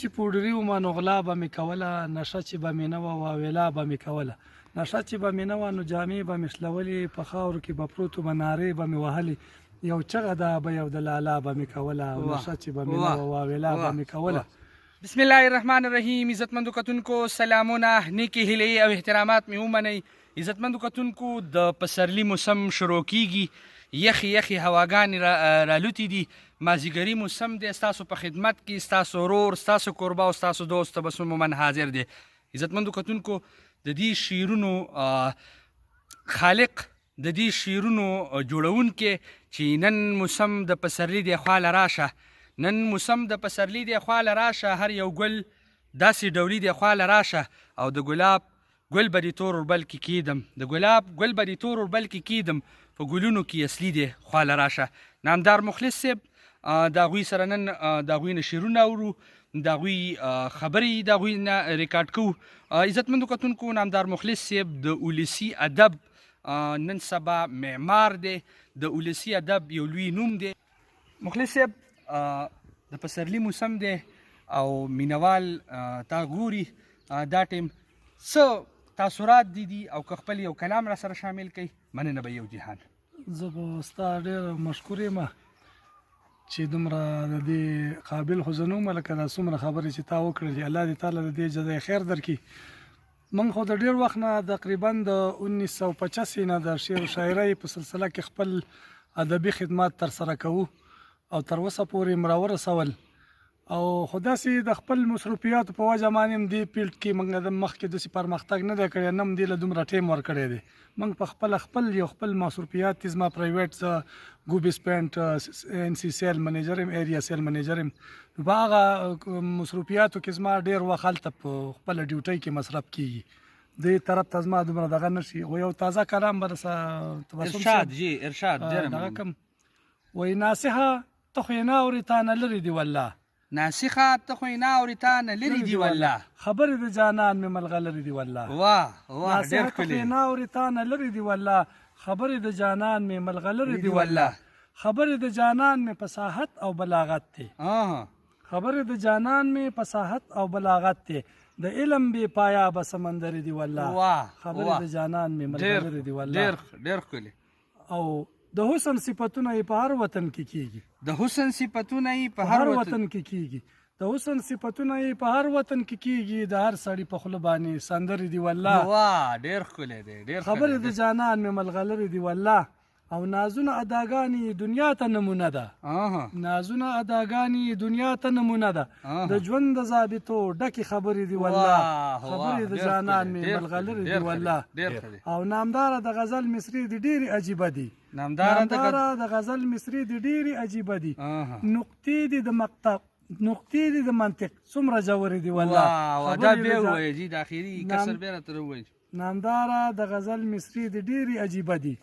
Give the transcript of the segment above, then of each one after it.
چې پوډري وم نو غلا به مې کوله، نشه چې به مې نه وه واویلا به مې کوله. نشه چې به مې نه وه نو جامې به مې شلولې، په خاورو کې به پروت ومه نارې به مې وهلې، یو چغه ده به یو د لالا به مې کوله، او نشه چې به مې نه وه واویلا به مې کوله. بسم الله الرحمن الرحیم. عزتمندو کتونکو سلامونه، نیکی هیلې او احترامات مې ومنئ. عزتمندو کتونکو د پسرلي موسم شروع کیږي، یخې یخې هواګانې رالوتې دي، مازدیګري موسم دی. ستاسو په خدمت کې ستاسو ورور، ستاسو کوربه او ستاسو دوست تبسم مومن حاضر دی. عزتمندو کتونکو د دې شعرونو خالق، د دې شعرونو جوړونکی چې نن موسم د پسرلي دی خواله راشه، نن موسم د پسرلي دی خواله راشه، هر یو ګل داسې ډولي دی خواله راشه، او د ګلاب ګل به دې تور اوربل کې کیدم، د ګلاب ګل به دې تور اوربل کې کیدم، په ګلونو کې اصلي دی خواله راشه. نامدار مخلص صاحب د هغوی سره نن د هغوی نه شعرونه اورو، د هغوی خبرې د هغوی نه ریکارډ کوو. عزتمندو کتونکو نامدار مخلص صاحب د ولسي ادب نن سبا معمار دی، د ولسي ادب یو لوی نوم دی. مخلص صاحب د پسرلي موسم دی او مینوال تا ګوري دا ټیم، څه تاثرات دي او که خپل یو کلام را سره شامل کړئ؟ مننه به یو جهان. زه به ستا ډېر مشکور یم چې دومره د دې قابل خو زه نه وم، لکه دا څومره خبرې چې تا وکړلې، الله دې تعالی د دې جزای خیر درکړي. موږ خو د ډېر وخت نه تقریبا د 1985 نه د شعر و شاعرۍ په سلسله کې خپل ادبي خدمات ترسره کوو او تر اوسه پورې مې راورسول، او خو داسې د خپل مصروفیاتو په وجه باندې هم دې فیلډ کې موږ د مخکې داسې پرمختګ نه دی کړی، نه هم دې له دومره ټیم ورکړی دی. موږ په خپل یو خپل مصروفیات دي. زما پرایویټ زه ګوبي سپینټ ان سی سیل منیجر یم، ایریا سیل منیجر یم. نو په هغه مصروفیاتو کې زما ډېر وخت هلته په خپله ډیوټۍ کې مصرف کېږي، دې طرف ته زما دومره دغه نه شي. خو یو تازه کلام به ارشاد جی ارشاد دغه کوم وایي: ناصحه ته خو یې نه اورې تا نه لرې دي والله، ناصحه ته خو یې نه اورې تا نه لرې دي والله، خبرې د جانان مې ملغلرې دي والله. واه واه، ناصحه ته خو یې نه اورې تا نه لرې دي والله، خبرې د جانان مې ملغلرې دي والله، خبرې د جانان مې فصاحت او بلاغت دی، خبرې د جانان مې فصاحت او بلاغت دی، د علم بې پایا به سمندرې دي والله، خبرې د جانان مې ملغلرې دي والله. ډېر ښکلي. او د حسن صفتونه یې په هر وطن کې کیږي، د حسن صفتونه یې په هر وطن کې کیږي، د حسن صفتونه یې په هر وطن کې کیږي، د هر سړي په خوله باندې سندرې دي والله. واه ډېر ښکلی دی، ډېر خبرې د جانان مې ملغلرې دي والله. او نازونه اداګانې دنیا ته نمونه ده، نازونه اداګانې دنیا ته نمونه ده، د ژوند د ضابطو ډکې خبرې دي والله، خبرې د جانان مې ملغلرې دي والله. او نامداره د غزل مصري د ډېرې عجیبه دي، نامداره د غزل مصري د ډېرې عجیبه دي، نقطې دي د مقطع، نقطې دي د منطق څومره ژورې دي والله. دا بیا ووایي جي د اخري کسر بیا راته ووایي. نامداره د غزل مصري د ډېرې عجیبه دي،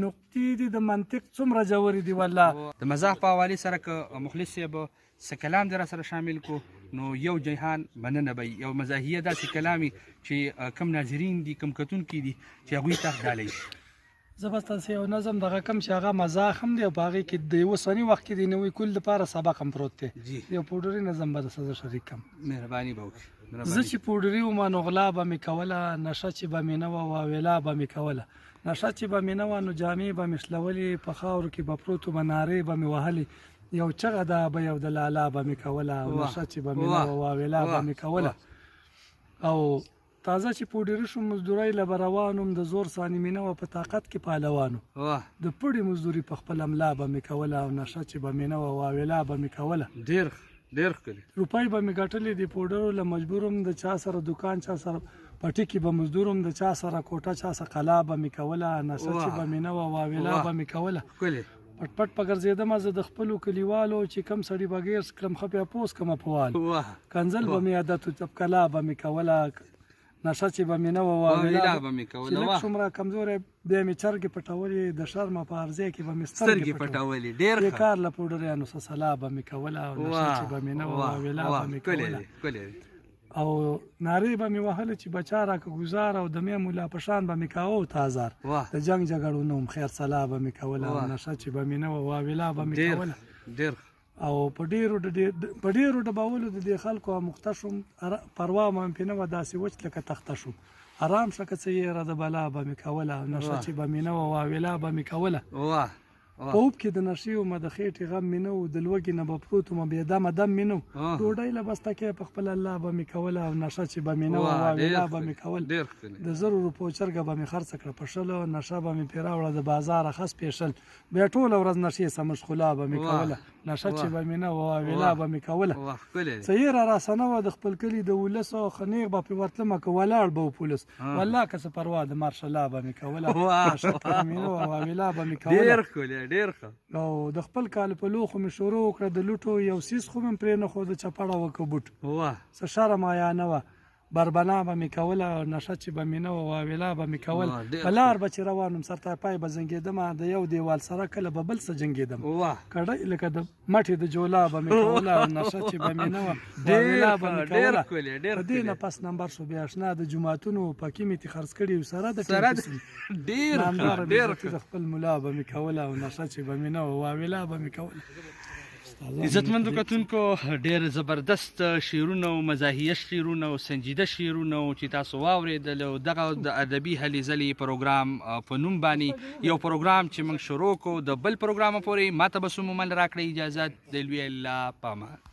نقطې دي د منطق څومره ژورې دي والله. د مزاح په حوالې سره که مخلص صاحب څه کلام دې را سره شامل کو نو یو جهان مننه به یو مزاحیه داسې کلامي چې کم ناظرین دي کم کتونکي دي چې هغوی ته ډالۍ شي. زه به ستاسې یو نظم دغه کم چې هغه مزاح هم دی او په هغې کې د اوسني وخت کې د نوي کل دپاره سبق هم پروت دی. یو پوډري نظم به درسره زه شریک کړم. مهرباني به وکړي. زه چې پوډري وم نو غلا به مې کوله، نشه چې به مې نه وه واویلا به مې کوله، نشه چې به مې نه وه نو جامې به مې شلولې، په خاورو کې به پروت ومه نارې به مې وهلې، یو چغه ده به یو د لالا به مې کوله، او نشه چې به مې نه وه واویلا به مې کوله. او تازه چې پوډري شوم مزدورۍ له به روان وم، د زور ثاني مې نه وه په طاقت کې پهلوان وم، د پړې مزدوري په خپل املا به مې کوله، او نشه چې به مې نه وه واویلا به مې کوله. ډېر ښکلي. روپۍ به مې ګټلې د پوډرو له مجبورم، د چا سره دکان چا سره پټي کې به مزدورم، د چا سره کوټه چا سره قلا به مې کوله، نشه چې به مې نه وه واویلا به مې کوله. پټ پټ په ګرځېدم زه د خپلو کلیوالو، چې کم سړي به ګیر کړم ښه بیا پوس کړمه په وال، کنځل به مې عادت و چپکلا به مې کوله، نشه چې به مې نه وه واویلا به مې کوله. چې لږ څومره کمزوری بیا مې چرګې پټولې، د شرمه په عرضې کې به مې سترګې پټولې، بېکار له پوډریانو څه سلا به مې کوله، او نشه چې به مې نه وه واویلا به مې کوله. او نارې به مې وهله چې بچا راکه ګزار، او د مې ملا په شان به مې کاوه او تازار، د جنګ جګړو نوم خیر سلا به مې کوله، او نشه چې به مې نه وه واویلا به مې کوله. او په ډېرو ډبولو د دې خلکو مخته شوم پروا مې پرې نه وه داسې وچ لکه تخته شوم ارام شه که څه یېره د بلا به مې کوله نشه چې به مې نه وه واویلا به مې کوله په اوب کې د نشې ومه د خېټې غم مې نه و د لوږې نه به پروت ومه بېدمه دم مې نه و ډوډۍ له بسته کې په خپل الله به مې کوله او نشه چې به مې نه وه واویلا به مې کول د 1000 روپو چرګه به مې خرڅه کړه په 100 نشه به مې پرې راوړه د بازاره ښه سپېشل بیا ټوله ورځ نشې سمشخلا به مې کوله نشه چې به مې نه وه واویلا به مې کوله څه یېره راسه نه وه د خپل کلي د ولس او خنیغ به پرې ورتلمه که ولاړ به و پولس والله که څه پروا د مارشلا به مې کوله نشه چې به مې نه وه واویلا به مې کوله او د خپل کال په لوخو مې شروع وکړه د لوټو یو سیس خو مې پرې نه ښوده چپړه وکه بوټ څه شرم حیا نه وه بربنا به مې کوله او نشه چې به مې نه وه واویلا به مې کول په لار به چې روان وم سر تر پای به زنګېدمه د یو دیوال سره کله به بل څه جنګېدم کډۍ لکه د مټې د جولا به مې کوله او نشه چې به مې نه وه واویلا به مې کوله په دې نه پس نمبر شو بیا اشنا د جوماتونو پکې مې تې خرڅ کړي سره د ډېر د خپل ملا به مې کوله او نشه چې به مې نه وه واویلا به مې کوله عزتمندو کتونکو ډېر زبردست شعرونه او مزاحیه شعرونه او سنجیده شعرونه چې تاسو واورېدل او دغه د ادبي هلې ځلې پروګرام په نوم باندې یو پروګرام چې موږ شروع کړو د بل پروګرام پورې ماته به څه مومند راکړئ اجازت د لوی الله په امان